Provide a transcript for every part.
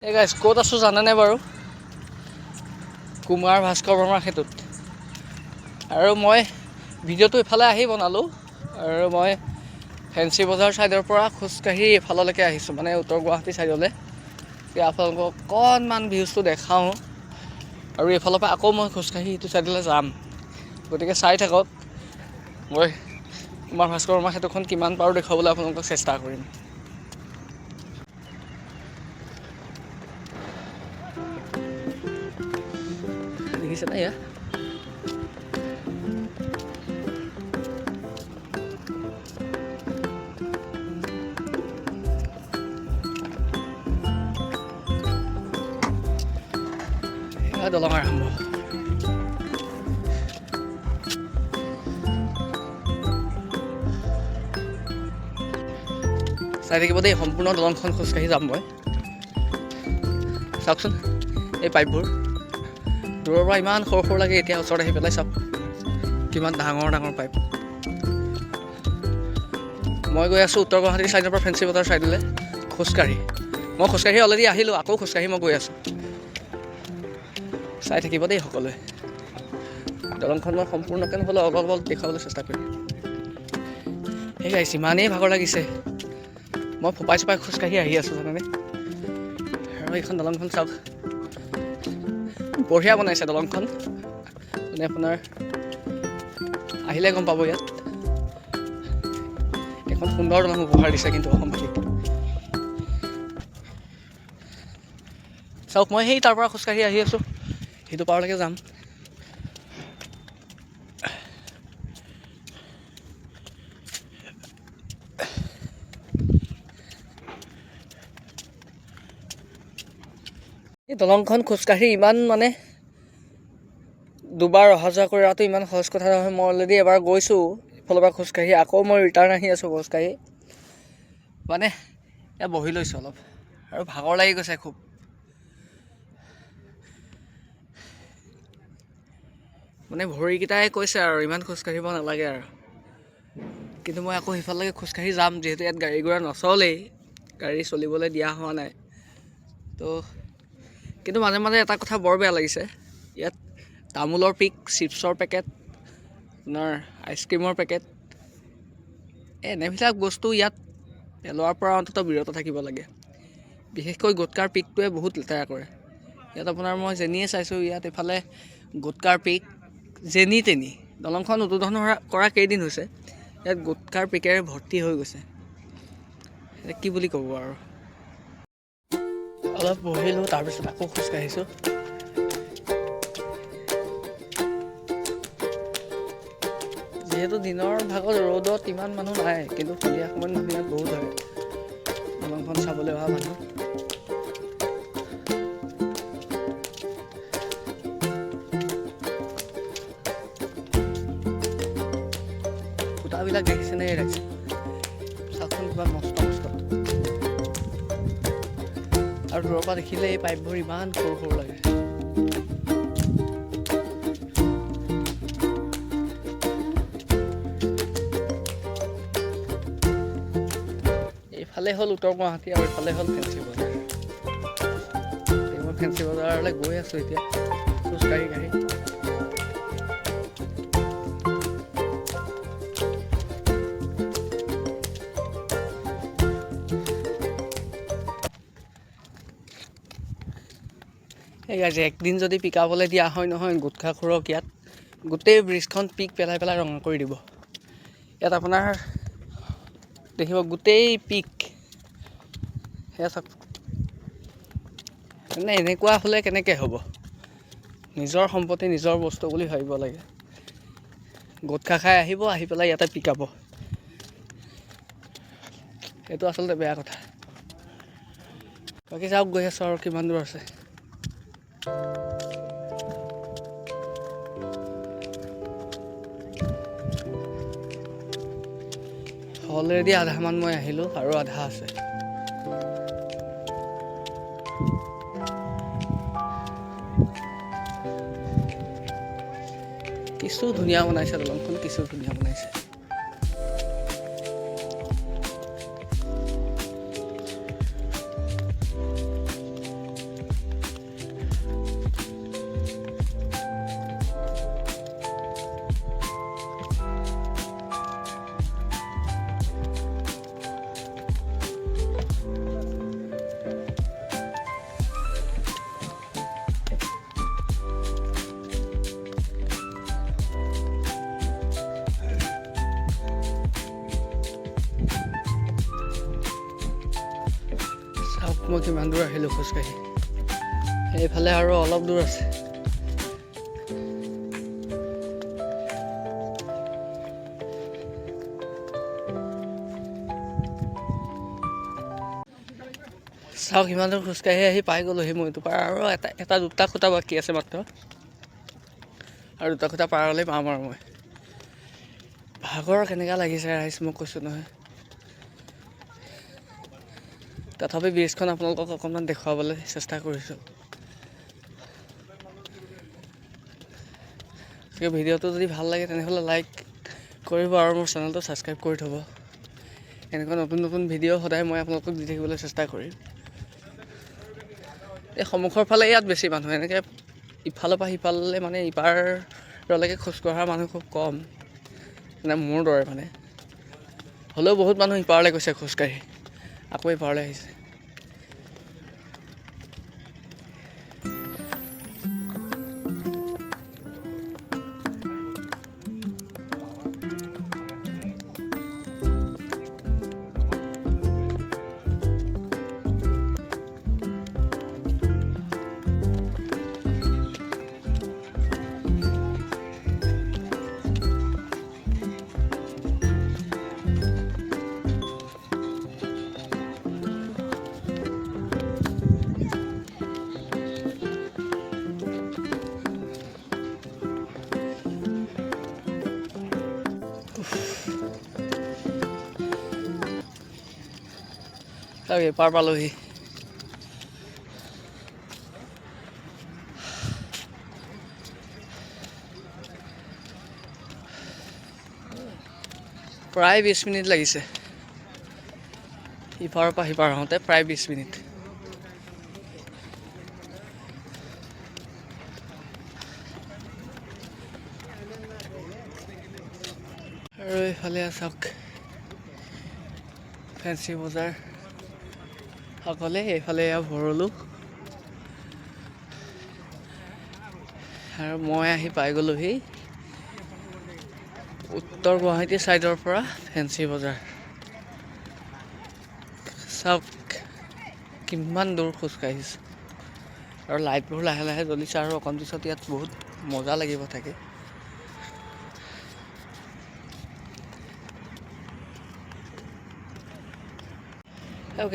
এই গাইজ ক'ত আছোঁ জানেনে বাৰু? কুমাৰ ভাস্কৰ বৰ্মাৰ ক্ষেত্ৰত। আৰু মই ভিডিঅ'টো ইফালে আহি বনালোঁ আৰু মই ফেঞ্চি বজাৰ ছাইডৰ পৰা খোজকাঢ়ি এইফাললৈকে আহিছোঁ, মানে উত্তৰ গুৱাহাটী ছাইডলৈ। এতিয়া আপোনালোকক অকণমান ভিউজটো দেখাওঁ আৰু এইফালৰ পৰা আকৌ মই খোজকাঢ়ি ইটো ছাইডলৈ যাম, গতিকে চাই থাকক। মই কুমাৰ ভাস্কৰ বৰ্মাৰ ক্ষেত্ৰখন কিমান পাৰোঁ দেখুৱাবলৈ আপোনালোকক চেষ্টা কৰিম। দেখিছে না এয়া? এয়া দলং আৰম্ভ। চাই থাকিব দেই, সম্পূৰ্ণ দলংখন খোজকাঢ়ি যাম মই। চাওকচোন এই পাইপবোৰ দূৰৰ পৰা ইমান সৰু সৰু লাগে, এতিয়া ওচৰত আহি পেলাই চাওক কিমান ডাঙৰ ডাঙৰ পাইপ। মই গৈ আছোঁ উত্তৰ গুৱাহাটীৰ ছাইডৰ পৰা ফেঞ্চি বজাৰ ছাইডলৈ খোজকাঢ়ি। মই খোজকাঢ়ি অলৰেডি আহিলোঁ, আকৌ খোজকাঢ়ি মই গৈ আছোঁ। চাই থাকিব দেই সকলোৱে। দলংখন মই সম্পূৰ্ণকৈ নহ'লেও অলপ অলপ দেখুৱাবলৈ চেষ্টা কৰিম। সেই গাইছ, ইমানেই ভাগৰ লাগিছে, মই ফোপাই চোপাই খোজকাঢ়ি আহি আছোঁ জানেনে। আৰু এইখন দলংখন চাওক, বঢ়িয়া বনাইছে দলংখন। মানে আপোনাৰ আহিলে গম পাব, ইয়াত এখন সুন্দৰ দলং উপহাৰ দিছে কিন্তু অসমবাসীক। চাওক, মই সেই তাৰ পৰা খোজকাঢ়ি আহি আছোঁ, সেইটো পাৰলৈকে যাম। এই দলংখন খোজকাঢ়ি ইমান মানে দুবাৰ অহা যোৱা কৰাটো ইমান সহজ কথা নহয়। মই অলৰেডি এবাৰ গৈছোঁ ইফালৰ পৰা খোজকাঢ়ি, আকৌ মই ৰিটাৰ্ণ আহি আছোঁ খোজকাঢ়ি। মানে এয়া বহি লৈছোঁ অলপ, আৰু ভাগৰ লাগি গৈছে খুব। মানে ভৰিকেইটাই কৈছে আৰু ইমান খোজকাঢ়িব নালাগে আৰু, কিন্তু মই আকৌ সিফাললৈকে খোজকাঢ়ি যাম, যিহেতু ইয়াত গাড়ী ঘোঁৰা নচলেই, গাড়ী চলিবলৈ দিয়া হোৱা নাই তো। কিন্তু মাজে মাজে এটা কথা বৰ বেয়া লাগিছে, ইয়াত তামোলৰ পিক, চিপছৰ পেকেট, আপোনাৰ আইচক্ৰীমৰ পেকেট, এনেবিলাক বস্তু ইয়াত পেলোৱাৰ পৰা অন্ততঃ বিৰত থাকিব লাগে। বিশেষকৈ গুটকাৰ পিকটোৱে বহুত লেতেৰা কৰে। ইয়াত আপোনাৰ মই যেনিয়ে চাইছোঁ, ইয়াত এইফালে গুটকাৰ পিক যেনি তেনি। দলংখন উদ্বোধন কৰা কেইদিন হৈছে, ইয়াত গুটকাৰ পিকেৰে ভৰ্তি হৈ গৈছে। কি বুলি ক'ব আৰু। অলপ বহিলোঁ, তাৰপিছত আকৌ খোজকাঢ়িছোঁ। যিহেতু দিনৰ ভাগত ৰ'দত ইমান মানুহ নাই, কিন্তু সন্ধিয়া সময়ত মানুহ ইয়াত বহুত হয়, দলংখন চাবলৈ অহা মানুহ। খুঁটাবিলাক দেখিছেনে ৰাখিছে, চাওকচোন কিমান মস্ত মস্ত। আৰু দূৰৰ পৰা দেখিলে এই পাইপবোৰ ইমান সৰু সৰু লাগে। এইফালে হ'ল উত্তৰ গুৱাহাটী আৰু এইফালে হ'ল ফেঞ্চি বজাৰ। মই ফেঞ্চি বজাৰলৈ গৈ আছোঁ এতিয়া খোজকাঢ়ি কাঢ়ি। এই আজি একদিন যদি পিকাবলৈ দিয়া হয় নহয় গুটখাখোৰক, ইয়াত গোটেই ব্ৰিজখন পিক পেলাই পেলাই ৰঙা কৰি দিব। ইয়াত আপোনাৰ দেখিব গোটেই পিক। সেয়া চাওক, মানে এনেকুৱা হ'লে কেনেকৈ হ'ব। নিজৰ সম্পত্তি নিজৰ বস্তু বুলি ভাবিব লাগে। গুটখা খাই আহিব, আহি পেলাই ইয়াতে পিকাব, এইটো আচলতে বেয়া কথা। বাকী যাওক, গৈ আছোঁ আৰু কিমান দূৰ আছে। অলৰেডি আধামান মই আহিলোঁ আৰু আধা আছে। কিছু ধুনীয়া বনাইছে দলংখন, কিছু ধুনীয়া বনাইছে। মই কিমান দূৰ আহিলোঁ খোজকাঢ়ি। এইফালে আৰু অলপ দূৰ আছে। চাওক ইমান দূৰ খোজকাঢ়ি আহি পাই গ'লোহি মই এইটো পাৰ, আৰু এটা দুটা খুটা বাকী আছে মাত্ৰ, আৰু দুটা খুটা পাৰ হ'লেই পাম আৰু মই। ভাগৰ কেনেকুৱা লাগিছে ৰাইজ মই কৈছোঁ নহয়। তথাপি ব্ৰিজখন আপোনালোকক অকণমান দেখুৱাবলৈ চেষ্টা কৰিছোঁ। ভিডিঅ'টো যদি ভাল লাগে তেনেহ'লে লাইক কৰিব আৰু মোৰ চেনেলটো ছাবস্ক্ৰাইব কৰি থ'ব। এনেকুৱা নতুন নতুন ভিডিঅ' সদায় মই আপোনালোকক দি থাকিবলৈ চেষ্টা কৰিম। এই সন্মুখৰ ফালে ইয়াত বেছি মানুহ, এনেকৈ ইফালৰ পৰা সিফাললৈ মানে ইপাৰলৈকে খোজকঢ়া মানুহ খুব কম, মানে মোৰ দৰে মানে। হ'লেও বহুত মানুহ ইপাৰলৈ গৈছে খোজকাঢ়ি, আকৌ ইপাৰলৈ আহিছে। তাকে পাৰ পালোহি। প্ৰায় 20 মিনিট লাগিছে, ইপাৰৰ পৰা সিপাৰ হওঁতে প্ৰায় 20 মিনিট। আৰু এইফালে চাওক ফেঞ্চি বজাৰ সকলে, এইফালে এয়া ভৰলো, আৰু মই আহি পাই গ'লোহি উত্তৰ গুৱাহাটী ছাইডৰ পৰা ফেঞ্চি বজাৰ। চাওক কিমান দূৰ খোজকাঢ়িছোঁ, আৰু লাইটবোৰ লাহে লাহে জ্বলিছে, আৰু অকণ পিছত ইয়াত বহুত মজা লাগিব থাকে।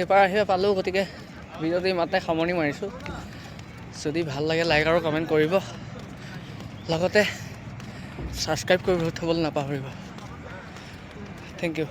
এবাৰ আহিব পালোঁ, গতিকে ভিডিঅ'টো ইমানতে সামৰণি মাৰিছোঁ। যদি ভাল লাগে লাইক আৰু কমেণ্ট কৰিব, লগতে ছাবস্ক্ৰাইব কৰি থ'বলৈ নাপাহৰিব। Thank U.